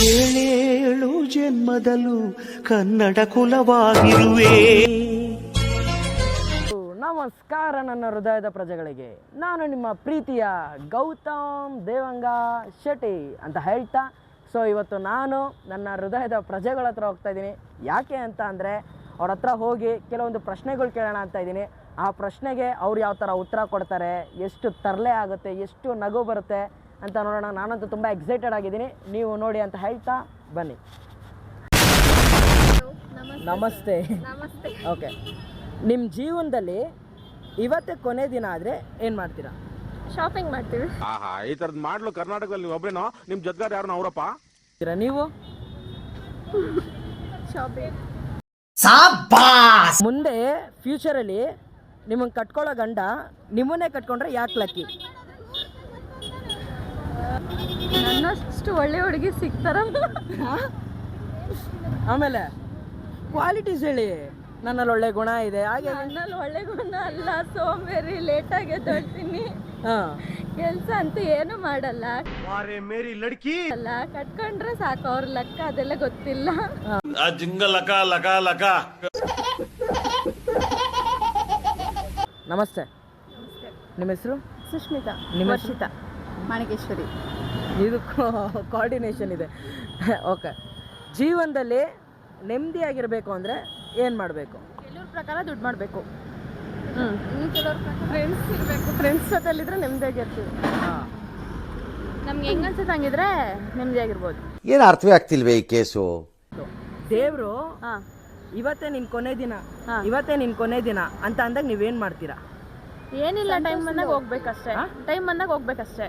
ಏಳೇಳು ಜನ್ಮದಲ್ಲೂ ಕನ್ನಡ ಕುಲವಾಗಿರುವೆ. ನಮಸ್ಕಾರ ನನ್ನ ಹೃದಯದ ಪ್ರಜೆಗಳಿಗೆ, ನಾನು ನಿಮ್ಮ ಪ್ರೀತಿಯ ಗೌತಮ್ ದೇವಂಗ ಶೆಟ್ಟಿ ಅಂತ ಹೇಳ್ತಾ, ಸೊ ಇವತ್ತು ನಾನು ನನ್ನ ಹೃದಯದ ಪ್ರಜೆಗಳ ಹತ್ರ ಹೋಗ್ತಾ ಇದ್ದೀನಿ. ಯಾಕೆ ಅಂತ ಅಂದರೆ ಅವ್ರ ಹತ್ರ ಹೋಗಿ ಕೆಲವೊಂದು ಪ್ರಶ್ನೆಗಳು ಕೇಳೋಣ ಅಂತ ಇದ್ದೀನಿ. ಆ ಪ್ರಶ್ನೆಗೆ ಅವ್ರು ಯಾವ ಥರ ಉತ್ತರ ಕೊಡ್ತಾರೆ, ಎಷ್ಟು ತರಲೆ ಆಗುತ್ತೆ, ಎಷ್ಟು ನಗು ಬರುತ್ತೆ ಅಂತ ನೋಡೋಣ. ನಾನಂತೂ ತುಂಬ ಎಕ್ಸೈಟೆಡ್ ಆಗಿದ್ದೀನಿ, ನೀವು ನೋಡಿ ಅಂತ ಹೇಳ್ತಾ ಬನ್ನಿ. ನಮಸ್ತೆ. ಓಕೆ, ನಿಮ್ಮ ಜೀವನದಲ್ಲಿ ಇವತ್ತೇ ಕೊನೆ ದಿನ ಆದರೆ ಏನು ಮಾಡ್ತೀರಾ? ಶಾಪಿಂಗ್ ಮಾಡ್ತೀವಿ. ಈ ಥರದ್ದು ಮಾಡ್ಲು ಕರ್ನಾಟಕದಲ್ಲಿ ಒಬ್ಬರೇನೋ ನಿಮ್ಮ ಜೊತೆಗಾರ ಯಾರು ಅವರಪ್ಪ? ನೀವು ಶಾಪಿಂಗ್. ಮುಂದೆ ಫ್ಯೂಚರಲ್ಲಿ ನಿಮ್ಮನ್ನು ಕಟ್ಕೊಳ್ಳೋ ಗಂಡ ನಿಮ್ಮನ್ನೇ ಕಟ್ಕೊಂಡ್ರೆ ಯಾಕೆ ಲಕ್ಕಿ? ನನ್ನಷ್ಟು ಒಳ್ಳೆ ಹುಡುಗಿ ಸಿಗ್ತಾರ. ಆಮೇಲೆ ಕ್ವಾಲಿಟೀಸ್ ಹೇಳಿ. ನನ್ನಲ್ಲಿ ಒಳ್ಳೆ ಗುಣ ಇದೆ, ಹಾಗೆ ನನ್ನಲ್ಲಿ ಒಳ್ಳೆ ಗುಣ ಅಲ್ಲ, ಸೋಂಬೇರಿ, ಲೇಟಾಗಿ ಎದ್ದೇಳ್ತೀನಿ, ಕೆಲಸ ಅಂತೂ ಏನು ಮಾಡಲ್ಲ, ಅಲ್ಲ ಕಟ್ಕೊಂಡ್ರೆ ಸಾಕು, ಅವ್ರ ಲೆಕ್ಕ ಅದೆಲ್ಲ ಗೊತ್ತಿಲ್ಲ. ನಮಸ್ತೆ, ನಿಮ್ಮ ಹೆಸರು? ಸುಷ್ಮಿತಾ. ನಿಮ್ಮ ವರ್ಷಿತಾ. ಮಾಣಿಕೇಶ್ವರಿ. ಇದು ಕೋಆರ್ಡಿನೇಷನ್ ಇದೆ. ಓಕೆ, ಜೀವನದಲ್ಲಿ ನೆಮ್ಮದಿಯಾಗಿರಬೇಕು ಅಂದರೆ ಏನು ಮಾಡಬೇಕು? ಕೆಲವ್ರ ಪ್ರಕಾರ ದುಡ್ಡು ಮಾಡಬೇಕು, ಇನ್ನು ಕೆಲವ್ರ ಪ್ರಕಾರ ಫ್ರೆಂಡ್ಸ್ ಇರಬೇಕು. ಫ್ರೆಂಡ್ಸ್ ಜೊತೆಲಿದ್ರೆ ನೆಮ್ಮದಿಯಾಗಿರ್ತೀವಿ. ನಮ್ಗೆ ಹೆಂಗೆ ಅನ್ಸುತ್ತೆ ಹಂಗಿದ್ರೆ ನೆಮ್ಮದಿಯಾಗಿರ್ಬೋದು. ಏನು ಅರ್ಥವೇ ಆಗ್ತಿಲ್ವೇ ಈ ಕೇಸು? ದೇವರು ಇವತ್ತೇ ನಿನ್ನ ಕೊನೆ ದಿನ, ಇವತ್ತೇ ನಿನ್ನ ಕೊನೆ ದಿನ ಅಂತ ಅಂದಾಗ ನೀವೇನು ಮಾಡ್ತೀರಾ? ಏನಿಲ್ಲ, ಟೈಮ್ ಬಂದಾಗ ಹೋಗ್ಬೇಕಷ್ಟೇ. ಟೈಮ್ ಬಂದಾಗ ಹೋಗ್ಬೇಕಷ್ಟೇ.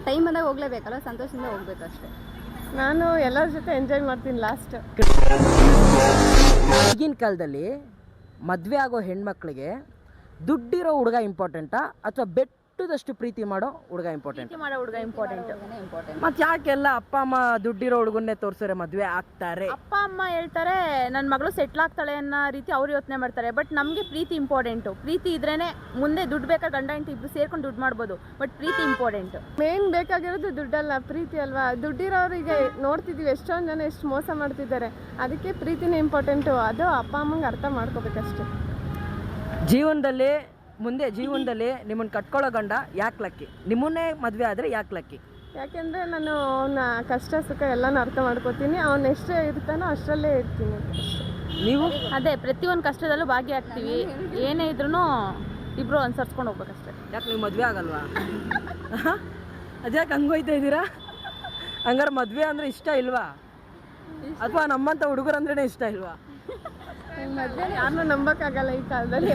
ಟೈಮ್ ಬಂದಾಗ ಹೋಗ್ಲೇಬೇಕಲ್ಲ, ಸಂತೋಷದಿಂದ ಹೋಗ್ಬೇಕಷ್ಟೇ. ನಾನು ಎಲ್ಲರ ಜೊತೆ ಎಂಜಾಯ್ ಮಾಡ್ತೀನಿ ಲಾಸ್ಟ್. ಈಗಿನ ಕಾಲದಲ್ಲಿ ಮದುವೆ ಆಗೋ ಹೆಣ್ಮಕ್ಳಿಗೆ ದುಡ್ಡಿರೋ ಹುಡುಗ ಇಂಪಾರ್ಟೆಂಟಾ ಅಥವಾ ಬೆಟ್ಟದಷ್ಟು ಪ್ರೀತಿ ಮಾಡೋ ಹುಡುಗ ಇಂಪಾರ್ಟೆಂಟ್? ಮಾಡೋ ಹುಡುಗ ಇಂಪಾರ್ಟೆಂಟ್. ಮತ್ತೆ ಯಾಕೆಲ್ಲ ಅಪ್ಪ ಅಮ್ಮ ದುಡ್ಡಿರೋ ಹುಡುಗನ್ನೇ ತೋರಿಸಿದ್ರೆ ಮದುವೆ ಆಗ್ತಾರೆ? ಅಪ್ಪ ಅಮ್ಮ ಹೇಳ್ತಾರೆ ನನ್ನ ಮಗಳು ಸೆಟ್ಲ್ ಆಗ್ತಾಳೆ ಅನ್ನೋ ರೀತಿ ಅವ್ರು ಯೋಚನೆ ಮಾಡ್ತಾರೆ. ಬಟ್ ನಮಗೆ ಪ್ರೀತಿ ಇಂಪಾರ್ಟೆಂಟು. ಪ್ರೀತಿ ಇದ್ರೇನೆ ಮುಂದೆ ದುಡ್ಡು ಬೇಕಾದ್ರೆ ಗಂಡ ಹೆಂಡತಿ ಇಬ್ರು ಸೇರ್ಕೊಂಡು ದುಡ್ಡು ಮಾಡ್ಬೋದು. But Preethi important. ಮೇನ್ ಬೇಕಾಗಿರೋದು ದುಡ್ಡಲ್ಲ, ಪ್ರೀತಿ ಅಲ್ವಾ? ದುಡ್ಡಿರೋರಿಗೆ ನೋಡ್ತಿದ್ದೀವಿ ಎಷ್ಟೊಂದು ಜನ ಎಷ್ಟು ಮೋಸ ಮಾಡ್ತಿದ್ದಾರೆ. ಅದಕ್ಕೆ ಪ್ರೀತಿನೇ ಇಂಪಾರ್ಟೆಂಟು. ಅದು ಅಪ್ಪ ಅಮ್ಮಂಗೆ ಅರ್ಥ ಮಾಡ್ಕೋಬೇಕಷ್ಟೆ. ಮುಂದೆ ಜೀವನದಲ್ಲಿ ನಿಮ್ಮನ್ನು ಕಟ್ಕೊಳ್ಳೋ ಗಂಡ ಯಾಕೆ ಲಕ್ಕಿ? ನಿಮ್ಮನ್ನೇ ಮದುವೆ ಆದರೆ ಯಾಕೆ ಲಕ್ಕಿ? ಯಾಕೆಂದರೆ ನಾನು ಅವನ ಕಷ್ಟ ಸುಖ ಎಲ್ಲನೂ ಅರ್ಥ ಮಾಡ್ಕೋತೀನಿ. ಅವನು ಎಷ್ಟೇ ಇರ್ತಾನೋ ಅಷ್ಟರಲ್ಲೇ ಇರ್ತೀನಿ. ನೀವು? ಅದೇ, ಪ್ರತಿಯೊಂದು ಕಷ್ಟದಲ್ಲೂ ಭಾಗಿಯಾಗ್ತೀವಿ. ಏನೇ ಇದ್ರೂ ಇಬ್ಬರು ಅನುಸರಿಸ್ಕೊಂಡು ಹೋಗ್ಬೇಕಷ್ಟೇ. ಯಾಕೆ ನೀವು ಮದುವೆ ಆಗಲ್ವಾ? ಅದ್ಯಾಕೆ ಹಂಗೋಯ್ತಾ ಇದ್ದೀರಾ? ಹಂಗಾರೆ ಮದುವೆ ಅಂದರೆ ಇಷ್ಟ ಇಲ್ವಾ? ಅಥವಾ ನಮ್ಮಂಥ ಹುಡುಗರಂದ್ರೇ ಇಷ್ಟ ಇಲ್ವಾ? ಮದುವೆ ಯಾರನ್ನೂ ನಂಬಕ್ಕಾಗಲ್ಲ ಈ ಕಾಲದಲ್ಲಿ.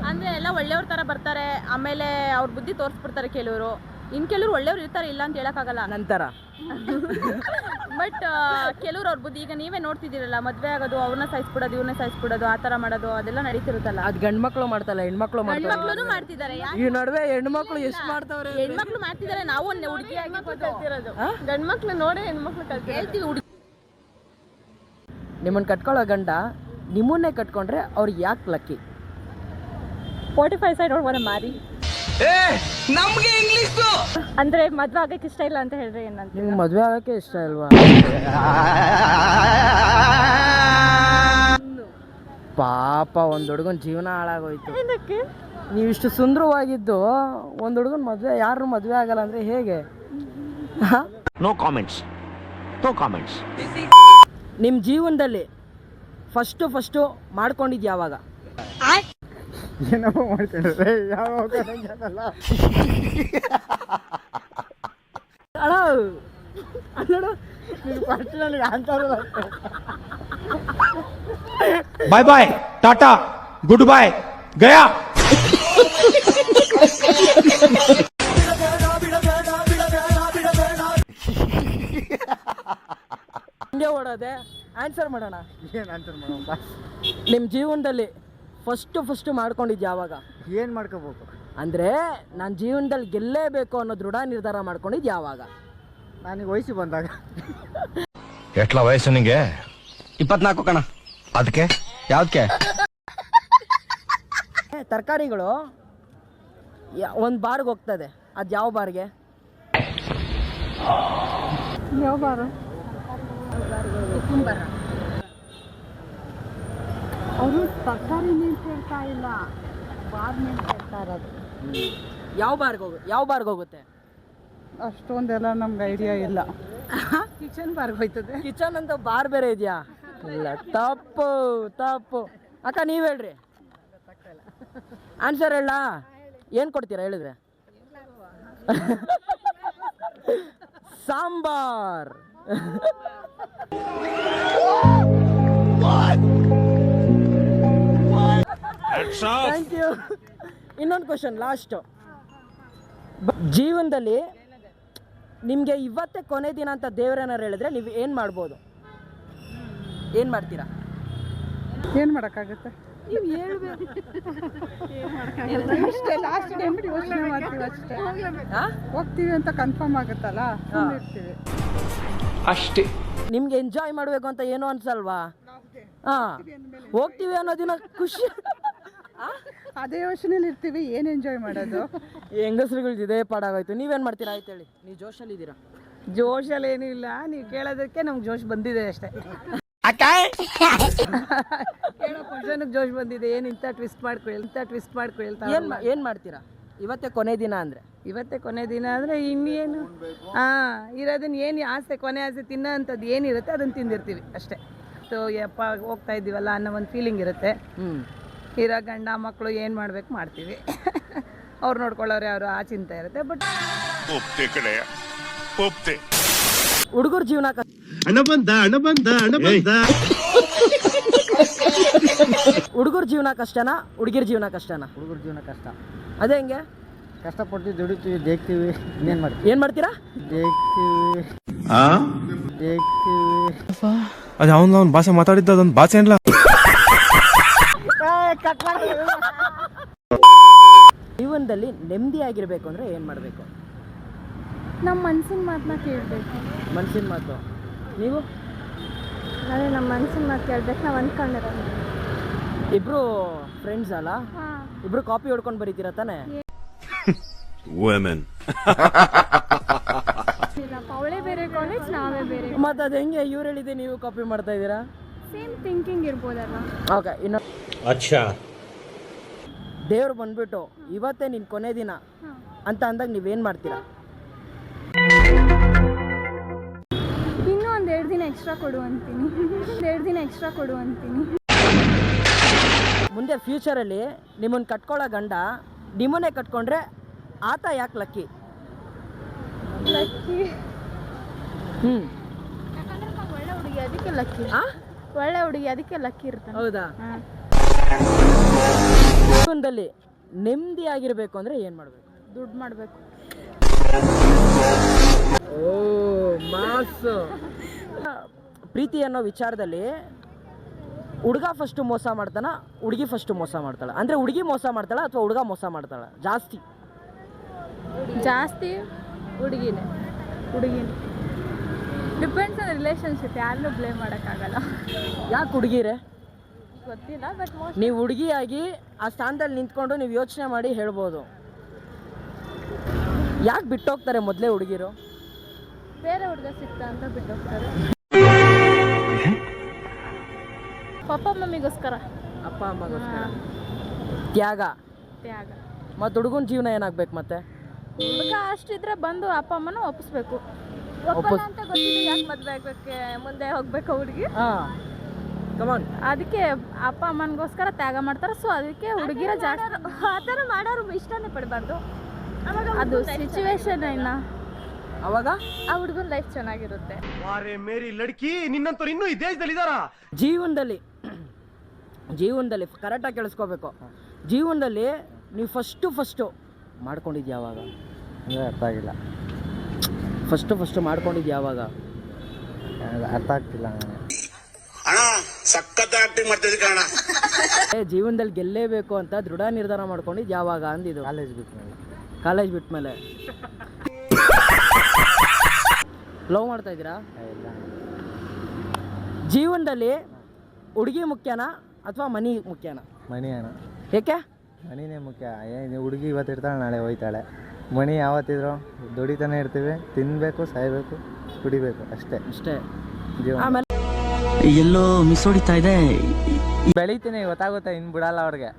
ಅಂದರೆ ಎಲ್ಲ ಒಳ್ಳೆಯವ್ರ ಥರ ಬರ್ತಾರೆ, ಆಮೇಲೆ ಅವ್ರ ಬುದ್ಧಿ ತೋರಿಸ್ಬಿಡ್ತಾರೆ ಕೆಲವರು. ಇನ್ನು ಕೆಲವರು ಒಳ್ಳೆಯವ್ರು ಇರ್ತಾರೆ, ಇಲ್ಲ ಅಂತ ಹೇಳೋಕ್ಕಾಗಲ್ಲ. ನಂತರ ಬಟ್ ಕೆಲವ್ರು ಅವ್ರ ಬುದ್ಧಿ, ಈಗ ನೀವೇ ನೋಡ್ತಿದ್ದೀರಲ್ಲ, ಮದುವೆ ಆಗೋದು, ಅವ್ರನ್ನ ಸಾಯಿಸ್ಬಿಡೋದು, ಇವ್ರನ್ನ ಸಾಯಿಸ್ಬಿಡೋದು, ಆ ಥರ ಮಾಡೋದು ಅದೆಲ್ಲ ನಡೀತಿರುತ್ತಲ್ಲ. ಅದು ಗಂಡು ಮಕ್ಕಳು ಮಾಡ್ತಲ್ಲ, ಹೆಣ್ಮಕ್ಳು ಹೆಣ್ಮಕ್ಳು ಮಾಡ್ತಿದ್ದಾರೆ. ಈ ನಡುವೆ ಹೆಣ್ಮಕ್ಳು ಎಷ್ಟು ಮಾಡ್ತಾವ್ರೆ? ಹೆಣ್ಮಕ್ಳು ಮಾಡ್ತಿದ್ದಾರೆ. ನಾವು ಹುಡುಗಿಯಾಗಿ ಕಲ್ತಿರೋದು ಗಂಡು ಮಕ್ಳು ನೋಡಿ ಹೆಣ್ಮಕ್ಳು ಹೇಳ್ತೀವಿ. ಹುಡುಗಿ ನಿಮ್ಮನ್ನು ಕಟ್ಕೊಳ್ಳೋ ಗಂಡ ನಿಮ್ಮನ್ನೇ ಕಟ್ಕೊಂಡ್ರೆ ಅವ್ರಿಗೆ ಯಾಕೆ ಲಕ್ಕಿ? 45 ಸೈಡ್ ಒಳಗೆ ಮಾರಿ ಅಂದ್ರೆ ಮದ್ವೆ ಆಗಕ್ಕೆ ಇಷ್ಟ ಇಲ್ಲ ಅಂತ ಹೇಳಿದ್ರೆ ಏನಂತ? ನಿಮ್ಗೆ ಮದುವೆ ಆಗಕ್ಕೆ ಇಷ್ಟ ಇಲ್ವಾ? ಪಾಪ ಒಂದು ಹುಡುಗನ ಜೀವನ ಹಾಳಾಗೋಯ್ತು. ನೀವಿಷ್ಟು ಸುಂದರವಾಗಿದ್ದು ಒಂದು ಹುಡುಗನ ಮದುವೆ, ಯಾರು ಮದುವೆ ಆಗಲ್ಲ ಅಂದ್ರೆ ಹೇಗೆ? No comments, no comments. ನಿಮ್ಮ ಜೀವನದಲ್ಲಿ ಫಸ್ಟು ಮಾಡ್ಕೊಂಡಿದ್ದು ಯಾವಾಗ? ಏನಪ್ಪ ಮಾಡ್ಕೊಂಡ್ರೆ ಯಾವಾಗ ಬಾಯ್ ಬಾಯ್, ಟಾಟಾ, ಗುಡ್ ಬಾಯ್, ಗಯಾ. ಹಿಂಗೆ ಓಡೋದೆ. ಆನ್ಸರ್ ಮಾಡೋಣ. ಏನು ಆನ್ಸರ್ ಮಾಡೋಣ? ನಿಮ್ಮ ಜೀವನದಲ್ಲಿ ಫಸ್ಟು ಮಾಡ್ಕೊಂಡಿದ್ದು ಯಾವಾಗ? ಏನು ಮಾಡ್ಕೋಬೇಕು ಅಂದರೆ ನಾನು ಜೀವನದಲ್ಲಿ ಗೆಲ್ಲೇಬೇಕು ಅನ್ನೋ ದೃಢ ನಿರ್ಧಾರ ಮಾಡ್ಕೊಂಡಿದ್ದು ಯಾವಾಗ? ನನಗೆ ವಯಸ್ಸು ಬಂದಾಗ. ಎಟ್ಲ ವಯಸ್ಸು ನಿಂಗೆ? 24 ಕಣ. ಅದಕ್ಕೆ ಯಾವ್ದಕ್ಕೆ? ತರಕಾರಿಗಳು ಒಂದು ಬಾರ್ಗೆ ಹೋಗ್ತದೆ, ಅದು ಯಾವ ಬಾರ್ಗೆ? ಯಾವ ಬಾರು? ಕುಂಬಾರ. ಅವರು ತರಕಾರಿ ಅಂತ ಹೇಳ್ತಾ ಇಲ್ಲ, ಬಾರ್ ಅಂತ ಹೇಳ್ತಾ ಇರೋದು. ಯಾವ ಬಾರ್ಗೆ ಹೋಗುತ್ತೆ? ಅಷ್ಟೊಂದೆಲ್ಲ ನಮ್ಗೆ ಐಡಿಯಾ ಇಲ್ಲ. ಕಿಚನ್ ಬಾರ್ಗೆ ಹೋಯ್ತದೆ. ಕಿಚನ್ ಅಂತ ಬಾರ್ ಬೇರೆ ಇದೆಯಾ? ಇಲ್ಲ, ತಪ್ಪು ತಪ್ಪು. ಅಕ್ಕ ನೀವು ಹೇಳ್ರಿ, ಆನ್ಸರ್ ಹೇಳ. ಏನು ಕೊಡ್ತೀರಾ ಹೇಳಿದ್ರೆ? ಸಾಂಬಾರ್. Thank you. ಇನ್ನೊಂದು ಕ್ವಶನ್ ಲಾಸ್ಟ್. ಜೀವನದಲ್ಲಿ ನಿಮಗೆ ಇವತ್ತೇ ಕೊನೆ ದಿನ ಅಂತ ದೇವರೇನಾರು ಹೇಳಿದ್ರೆ ನೀವು ಏನು ಮಾಡ್ಬೋದು? ಏನು ಮಾಡ್ತೀರಾ? ಏನು ಮಾಡೋಕ್ಕಾಗುತ್ತೆ? ನೀವು ಹೇಳ್ಬೇಕು. ಅಷ್ಟೇ, ಲಾಸ್ಟ್ ಟೈಮ್ ಯೋಚನೆ ಮಾಡ್ತೀವಿ ಅಷ್ಟೇ. ಹೋಗ್ತೀವಿ ಅಂತ ಕನ್ಫರ್ಮ್ ಆಗುತ್ತಲ್ಲ, ಇರ್ತೀವಿ ಅಷ್ಟೇ. ನಿಮ್ಗೆ ಎಂಜಾಯ್ ಮಾಡಬೇಕು ಅಂತ ಏನೋ ಅನ್ಸಲ್ವಾ? ಹೋಗ್ತೀವಿ ಅನ್ನೋದಿನ ಖುಷಿ. ಅದೇ ಯೋಚನೆಯಲ್ಲಿ ಇರ್ತೀವಿ, ಏನು ಎಂಜಾಯ್ ಮಾಡೋದು? ಹೆಂಗಸ್ರುಗಳ್ದು ಇದೇ ಪಾಡಾಗೋಯ್ತು. ನೀವೇನು ಮಾಡ್ತೀರಾ? ಆಯ್ತು ಹೇಳಿ, ನೀವು ಜೋಶಲ್ಲಿ ಇದ್ದೀರಾ? ಜೋಶಲ್ಲಿ ಏನೂ ಇಲ್ಲ, ನೀವು ಕೇಳೋದಕ್ಕೆ ನಮ್ಗೆ ಜೋಶ್ ಬಂದಿದೆ ಅಷ್ಟೇ. ಕೇಳೋ ಕ್ವಶನ್ಗೆ ಜೋಶ್ ಬಂದಿದೆ. ಏನು ಇಂಥ ಟ್ವಿಸ್ಟ್ ಮಾಡ್ಕೊ ಹೇಳ್ತಾ ಏನು ಮಾಡ್ತೀರಾ ಇವತ್ತೇ ಕೊನೆ ದಿನ ಅಂದರೆ? ಇವತ್ತೇ ಕೊನೆ ದಿನ ಅಂದರೆ ಇನ್ನೇನು ಇರೋದನ್ನ ಏನು ಆಸೆ, ಕೊನೆ ಆಸೆ ತಿನ್ನೋ ಅಂಥದ್ದು ಏನಿರುತ್ತೆ ಅದನ್ನು ತಿಂದಿರ್ತೀವಿ ಅಷ್ಟೇ. ಸೊ ಯಪ್ಪ ಹೋಗ್ತಾ ಇದ್ದೀವಲ್ಲ ಅನ್ನೋ ಒಂದು ಫೀಲಿಂಗ್ ಇರುತ್ತೆ. ಇರೋ ಗಂಡ ಮಕ್ಕಳು ಏನು ಮಾಡ್ಬೇಕು ಮಾಡ್ತೀವಿ. ಅವ್ರು ನೋಡ್ಕೊಳ್ಳೋರು ಯಾರು ಆ ಚಿಂತೆ ಇರುತ್ತೆ. ಬಟ್ ಹುಡುಗರ ಜೀವನ ಹುಡುಗರ ಜೀವನ ಕಷ್ಟನಾ, ಹುಡುಗಿರ ಜೀವನ ಕಷ್ಟನಾ? ಹುಡುಗರ ಜೀವನ ಕಷ್ಟ. ಅದೇ ಹೆಂಗೆ? ಕಷ್ಟಪಟ್ಟು ದುಡಿತೀವಿ, ದೇಗ್ತೀವಿ. ಇನ್ನೇನು ಮಾಡ್ತೀವಿ? ಏನು ಮಾಡ್ತೀರಾ? ದೇಗ್ತೀವಿ. ಅದು ಅವ್ನು ಭಾಷೆ ಮಾತಾಡಿದ್ದು ಅದೊಂದು ಭಾಷೆ ಅಲ್ಲ. ಜೀವನದಲ್ಲಿ ನೆಮ್ಮದಿಯಾಗಿರ್ಬೇಕು ಅಂದರೆ ಏನು ಮಾಡಬೇಕು? ನಮ್ಮ ಮನ್ಸಿನ ಮಾತನ್ನ ಕೇಳಬೇಕು. ಮನಸ್ಸಿನ ಮಾತು. ನೀವು? ಅದೇ ನಮ್ಮ ಮನ್ಸಿನ ಮಾತು ಕೇಳ್ಬೇಕು. ನಾವು ಅಂದ್ಕೊಂಡಿರೋದು. ಇಬ್ರು ಫ್ರೆಂಡ್ಸ್ ಅಲ್ಲ? ಇಬ್ರು ಕಾಪಿ ಹೊಡ್ಕೊಂಡು ಬರೀತೀರಾ ತಾನೆ? ಅವಳೇ ಬೇರೆ ಕಾಲೇಜ್, ನಾವೇ ಬೇರೆ. ಮತ್ತೆ ಅದು ಹೆಂಗೆ? ಇವ್ರು ಹೇಳಿದೆ ನೀವು ಕಾಪಿ ಮಾಡ್ತಾ ಇದ್ದೀರಾ? ಸೇಮ್ ಥಿಂಕಿಂಗ್ ಇರ್ಬೋದಲ್ಲ. ಓಕೆ. ಇನ್ನು ದೇವ್ರು ಬಂದ್ಬಿಟ್ಟು ಇವತ್ತೇ ನಿನ್ನ ಕೊನೆ ದಿನ ಅಂತ ಅಂದಾಗ ನೀವೇನು ಮಾಡ್ತೀರಾ? ಇನ್ನೂ ಒಂದು 2 ದಿನ ಎಕ್ಸ್ಟ್ರಾ ಕೊಡು ಅಂತೀನಿ. ಮುಂದೆ ಫ್ಯೂಚರಲ್ಲಿ ನಿಮ್ಮನ್ನು ಕಟ್ಕೊಳ್ಳೋ ಗಂಡ ನಿಮ್ಮನ್ನೇ ಕಟ್ಕೊಂಡ್ರೆ ಆತ ಯಾಕೆ ಲಕ್ಕಿ? ಲಕ್ಕಿ ಯಾಕಂದ್ರೆ ಒಳ್ಳೆ ಹುಡುಗಿ, ಅದಕ್ಕೆ ಲಕ್ಕಿ. ಒಳ್ಳೆ ಹುಡುಗಿ, ಅದಕ್ಕೆ ಲಕ್ಕಿ ಇರ್ತಾನೆ. ಹೌದಾ? ಜೀವನದಲ್ಲಿ ನೆಮ್ಮದಿಯಾಗಿರ್ಬೇಕು ಅಂದರೆ ಏನು ಮಾಡಬೇಕು? ದುಡ್ಡು ಮಾಡಬೇಕು. ಓ ಮಾಸ್. ಪ್ರೀತಿ ಅನ್ನೋ ವಿಚಾರದಲ್ಲಿ ಹುಡುಗ ಫಸ್ಟು ಮೋಸ ಮಾಡ್ತಾನ, ಹುಡುಗಿ ಫಸ್ಟು ಮೋಸ ಮಾಡ್ತಾಳೆ? ಅಂದರೆ ಹುಡುಗಿ ಮೋಸ ಮಾಡ್ತಾಳ ಅಥವಾ ಹುಡುಗ ಮೋಸ ಮಾಡ್ತಾಳ? ಜಾಸ್ತಿ ಹುಡುಗಿನೇ. Depends on relationship. ಯಾರನ್ನೂ ಬ್ಲೇಮ್ ಮಾಡೋಕ್ಕಾಗಲ್ಲ. ಯಾಕೆ ಹುಡುಗಿರೇ? ಗೊತ್ತಿಲ್ಲ, ಬಟ್ ನೀವು ಹುಡುಗಿಯಾಗಿ ಆ ಸ್ಥಾನದಲ್ಲಿ ನಿಂತ್ಕೊಂಡು ನೀವು ಯೋಚನೆ ಮಾಡಿ ಹೇಳ್ಬೋದು. ಯಾಕೆ ಬಿಟ್ಟೋಗ್ತಾರೆ ಮೊದಲೇ ಹುಡುಗಿರು? ಬೇರೆ ಹುಡುಗ ಸಿಗ್ತಾ ಅಂತ ಬಿಟ್ಟೋಗ್ತಾರೆ. ಪಪ್ಪ ಮಮ್ಮಿಗೋಸ್ಕರ. ಅಪ್ಪ ಅಮ್ಮಗೋಸ್ಕರ ತ್ಯಾಗ. ಮತ್ತು ಹುಡುಗನ ಜೀವನ ಏನಾಗ್ಬೇಕು? ಮತ್ತೆ ಹುಡುಗ ಅಷ್ಟಿದ್ರೆ ಬಂದು ಅಪ್ಪ ಅಮ್ಮನ ಒಪ್ಪಿಸ್ಬೇಕು. ಒಪ್ಪಲ್ಲ ಅಂತ ಗೊತ್ತಿಲ್ಲ, ಯಾಕೆ ಮದುವೆ ಆಗ್ಬೇಕು, ಮುಂದೆ ಹೋಗ್ಬೇಕು ಹುಡುಗಿ. ಕಮಾನ್. ಅದಕ್ಕೆ ಅಪ್ಪ ಅಮ್ಮನಿಗೋಸ್ಕರ ತ್ಯಾಗ ಮಾಡ್ತಾರೆ. ಸೊ ಅದಕ್ಕೆ ಹುಡುಗಿರ ಜಾಸ್ತಿ ಆ ಥರ ಮಾಡೋರು ಇಷ್ಟನೇ ಪಡಬಾರ್ದು. ಅದು ಸಿಚುವೇಶನ್ ಇನ್ನ ಅವಾಗ ಆ ಹುಡುಗನ ಲೈಫ್ ಚೆನ್ನಾಗಿರುತ್ತೆ. ನಿನ್ನಂತವ್ರು ಇನ್ನೂ ಈ ದೇಶದಲ್ಲಿ ಇದಾರ? ಜೀವನದಲ್ಲಿ ಕರೆಕ್ಟಾಗಿ ಕೇಳಿಸ್ಕೋಬೇಕು. ಜೀವನದಲ್ಲಿ ನೀವು ಫಸ್ಟು ಮಾಡ್ಕೊಂಡಿದ್ದು ಯಾವಾಗ? ಅರ್ಥ ಆಗಿಲ್ಲ. ಫಸ್ಟು ಮಾಡ್ಕೊಂಡಿದ್ದು ಯಾವಾಗ? ಅರ್ಥ ಆಗ್ತಿಲ್ಲ. ಜೀವನದಲ್ಲಿ ಗೆಲ್ಲೇಬೇಕು ಅಂತ ದೃಢ ನಿರ್ಧಾರ ಮಾಡ್ಕೊಂಡಿದ್ದು ಯಾವಾಗ ಅಂದಿದ್ದು? ಕಾಲೇಜ್ ಬಿಟ್ಮೇಲೆ. ಲವ್ ಮಾಡ್ತಾ ಇದ್ದೀರಾ? ಜೀವನದಲ್ಲಿ ಹುಡುಗಿ ಮುಖ್ಯನಾ ಅಥವಾ ಮನಿ ಮುಖ್ಯನಾ? ಮನಿ ಅಣ್ಣ. ಏಕೆ? ಮನಿನೇ ಮುಖ್ಯ. ಹುಡುಗಿ ಇವತ್ತು ಇರ್ತಾಳೆ, ನಾಳೆ ಹೋಯ್ತಾಳೆ. ಮನಿ ಯಾವತ್ತಿದ್ರು ದುಡಿತಾನೆ ಇರ್ತೀವಿ, ತಿನ್ನಬೇಕು, ಸಾಯಬೇಕು, ಕುಡಿಬೇಕು ಅಷ್ಟೇ. ಆಮೇಲೆ ಎಲ್ಲೋ ಮಿಸ್ ಹೊಡಿತಾ ಇದೆ. ಬೆಳಿತೀನಿ ಗೊತ್ತಾಗುತ್ತೆ, ಇನ್ನು ಬಿಡಲ್ಲ ಅವ್ರಿಗೆ.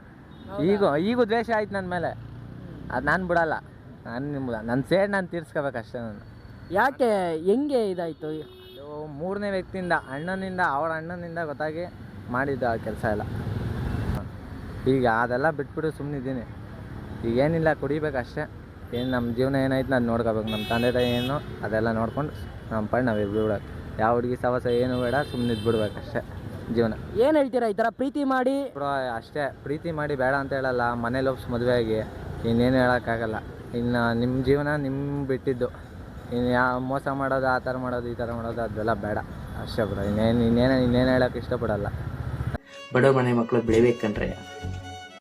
ಈಗ ದ್ವೇಷ ಆಯ್ತು ನನ್ನ ಮೇಲೆ, ಅದು ನಾನು ಬಿಡಲ್ಲ. ನನ್ನ ಸೇಡ್ ನಾನು ತೀರ್ಸ್ಕೋಬೇಕಷ್ಟೇ. ನಾನು ಯಾಕೆ ಹೆಂಗೆ ಇದಾಯಿತು? ಅದು ಮೂರನೇ ವ್ಯಕ್ತಿಯಿಂದ, ಅವ್ರ ಅಣ್ಣನಿಂದ ಗೊತ್ತಾಗಿ ಮಾಡಿದ್ದು ಆ ಕೆಲಸ ಎಲ್ಲ. ಈಗ ಅದೆಲ್ಲ ಬಿಟ್ಬಿಟ್ಟು ಸುಮ್ಮನಿದ್ದೀನಿ. ಈಗ ಏನಿಲ್ಲ, ಕುಡಿಬೇಕಷ್ಟೇ. ಏನು ನಮ್ಮ ಜೀವನ ಏನಾಯ್ತು ನಾನು ನೋಡ್ಕೋಬೇಕು. ನಮ್ಮ ತಂದೆ ತಾಯಿ ಏನು ಅದೆಲ್ಲ ನೋಡ್ಕೊಂಡು ನಮ್ಮ ಪಾಡು ನಾವು ಬಿಡ್ಬೇಕು. ಯಾವ ಹುಡುಗಿ ಸವಸ ಏನು ಬೇಡ, ಸುಮ್ಮನೆ ಇದ್ಬಿಡ್ಬೇಕಷ್ಟೇ ಜೀವನ. ಏನು ಹೇಳ್ತೀರಾ? ಈ ಥರ ಪ್ರೀತಿ ಮಾಡಿ ಅಷ್ಟೇ, ಪ್ರೀತಿ ಮಾಡಿ ಬೇಡ ಅಂತ ಹೇಳಲ್ಲ. ಮನೇಲಿ ಒಪ್ಸಿ ಮದುವೆ ಆಗಿ ಇನ್ನೇನು ಹೇಳೋಕ್ಕಾಗಲ್ಲ. ಇನ್ನು ನಿಮ್ಮ ಜೀವನ ನಿಮ್ಮ ಬಿಟ್ಟಿದ್ದು. ಇನ್ನು ಯಾವ ಮೋಸ ಮಾಡೋದು, ಆ ಥರ ಮಾಡೋದು, ಈ ಥರ ಮಾಡೋದು ಅದೆಲ್ಲ ಬೇಡ ಅಷ್ಟೇ ಬ್ರೋ. ಇನ್ನೇನು ಹೇಳೋಕ್ಕೆ ಇಷ್ಟಪಡಲ್ಲ. ಬಡ ಮನೆ ಮಕ್ಕಳು ಬೆಳಿಬೇಕಂದ್ರೆ